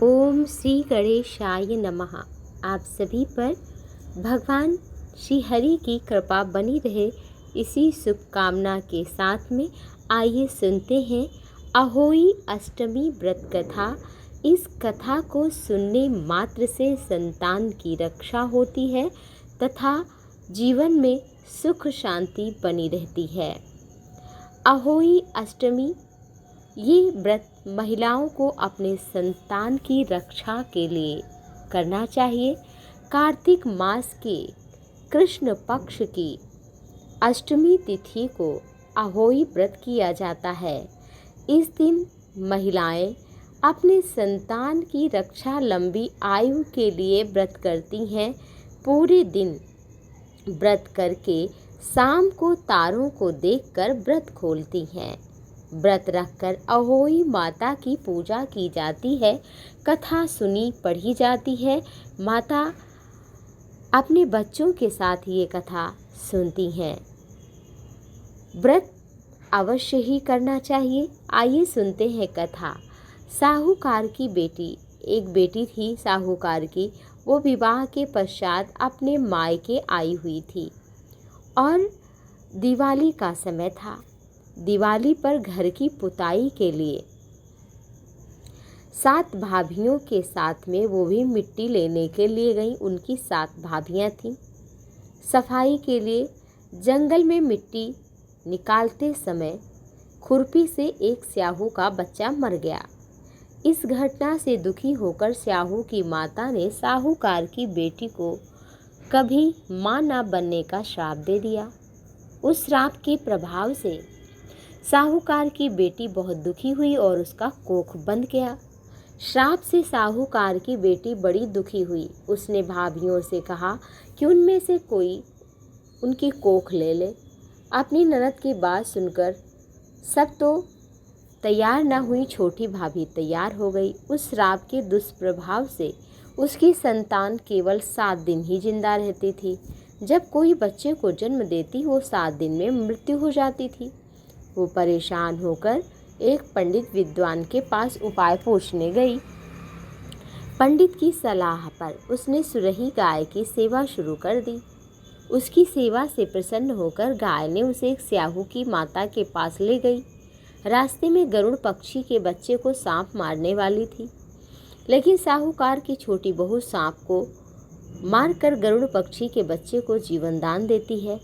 ओम श्री गणेशाय नमः। आप सभी पर भगवान श्री हरि की कृपा बनी रहे, इसी शुभकामना के साथ में आइए सुनते हैं अहोई अष्टमी व्रत कथा। इस कथा को सुनने मात्र से संतान की रक्षा होती है तथा जीवन में सुख शांति बनी रहती है। अहोई अष्टमी ये व्रत महिलाओं को अपने संतान की रक्षा के लिए करना चाहिए। कार्तिक मास के कृष्ण पक्ष की अष्टमी तिथि को अहोई व्रत किया जाता है। इस दिन महिलाएं अपने संतान की रक्षा लंबी आयु के लिए व्रत करती हैं। पूरे दिन व्रत करके शाम को तारों को देखकर व्रत खोलती हैं। व्रत रखकर अहोई माता की पूजा की जाती है, कथा सुनी पढ़ी जाती है। माता अपने बच्चों के साथ ये कथा सुनती हैं। व्रत अवश्य ही करना चाहिए। आइए सुनते हैं कथा। साहूकार की बेटी, एक बेटी थी साहूकार की। वो विवाह के पश्चात अपने मायके आई हुई थी और दिवाली का समय था। दिवाली पर घर की पुताई के लिए 7 भाभियों के साथ में वो भी मिट्टी लेने के लिए गई। उनकी 7 भाभियां थीं। सफाई के लिए जंगल में मिट्टी निकालते समय खुरपी से एक स्याहू का बच्चा मर गया। इस घटना से दुखी होकर स्याहू की माता ने साहूकार की बेटी को कभी मां न बनने का श्राप दे दिया। उस श्राप के प्रभाव से साहूकार की बेटी बहुत दुखी हुई और उसका कोख बंध गया। श्राप से साहूकार की बेटी बड़ी दुखी हुई। उसने भाभियों से कहा कि उनमें से कोई उनकी कोख ले ले। अपनी ननद की बात सुनकर सब तो तैयार न हुई। छोटी भाभी तैयार हो गई। उस श्राप के दुष्प्रभाव से उसकी संतान केवल 7 दिन ही जिंदा रहती थी। जब कोई बच्चे को जन्म देती वो 7 दिन में मृत्यु हो जाती थी। वो परेशान होकर एक पंडित विद्वान के पास उपाय पूछने गई। पंडित की सलाह पर उसने सुरही गाय की सेवा शुरू कर दी। उसकी सेवा से प्रसन्न होकर गाय ने उसे एक स्याहू की माता के पास ले गई। रास्ते में गरुड़ पक्षी के बच्चे को सांप मारने वाली थी, लेकिन साहूकार की छोटी बहू सांप को मारकर गरुड़ पक्षी के बच्चे को जीवन दान देती है।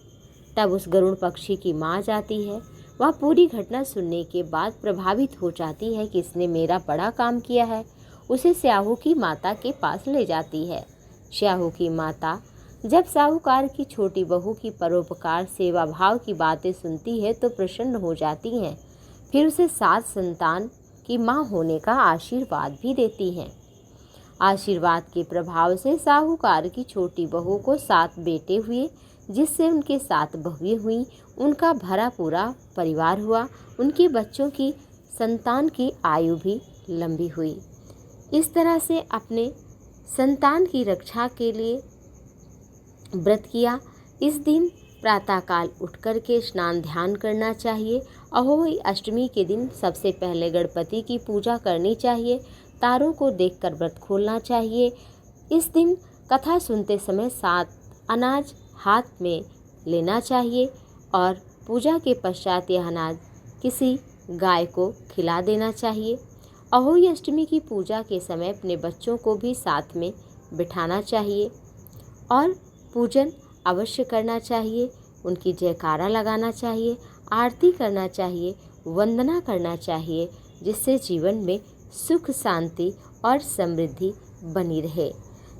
तब उस गरुड़ पक्षी की माँ जाती है। वह पूरी घटना सुनने के बाद प्रभावित हो जाती है कि इसने मेरा बड़ा काम किया है। उसे स्याहू की माता के पास ले जाती है। स्याहू की माता जब साहूकार की छोटी बहू की परोपकार सेवा भाव की बातें सुनती है तो प्रसन्न हो जाती हैं। फिर उसे 7 संतान की माँ होने का आशीर्वाद भी देती हैं। आशीर्वाद के प्रभाव से साहूकार की छोटी बहू को 7 बेटे हुए, जिससे उनके 7 बहुएं हुई। उनका भरा पूरा परिवार हुआ। उनके बच्चों की संतान की आयु भी लंबी हुई। इस तरह से अपने संतान की रक्षा के लिए व्रत किया। इस दिन प्रातःकाल उठकर के स्नान ध्यान करना चाहिए। अहोई अष्टमी के दिन सबसे पहले गणपति की पूजा करनी चाहिए। तारों को देखकर व्रत खोलना चाहिए। इस दिन कथा सुनते समय 7 अनाज हाथ में लेना चाहिए और पूजा के पश्चात यह अनाज किसी गाय को खिला देना चाहिए। अहोई अष्टमी की पूजा के समय अपने बच्चों को भी साथ में बिठाना चाहिए और पूजन अवश्य करना चाहिए। उनकी जयकारा लगाना चाहिए, आरती करना चाहिए, वंदना करना चाहिए, जिससे जीवन में सुख शांति और समृद्धि बनी रहे।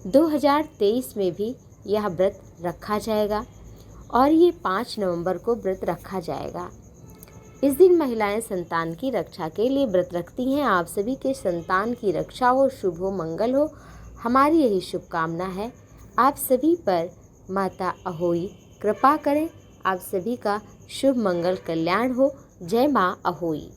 2023 में भी यह व्रत रखा जाएगा और ये 5 नवंबर को व्रत रखा जाएगा। इस दिन महिलाएं संतान की रक्षा के लिए व्रत रखती हैं। आप सभी के संतान की रक्षा हो, शुभ हो, मंगल हो, हमारी यही शुभकामना है। आप सभी पर माता अहोई कृपा करें। आप सभी का शुभ मंगल कल्याण हो। जय माँ अहोई।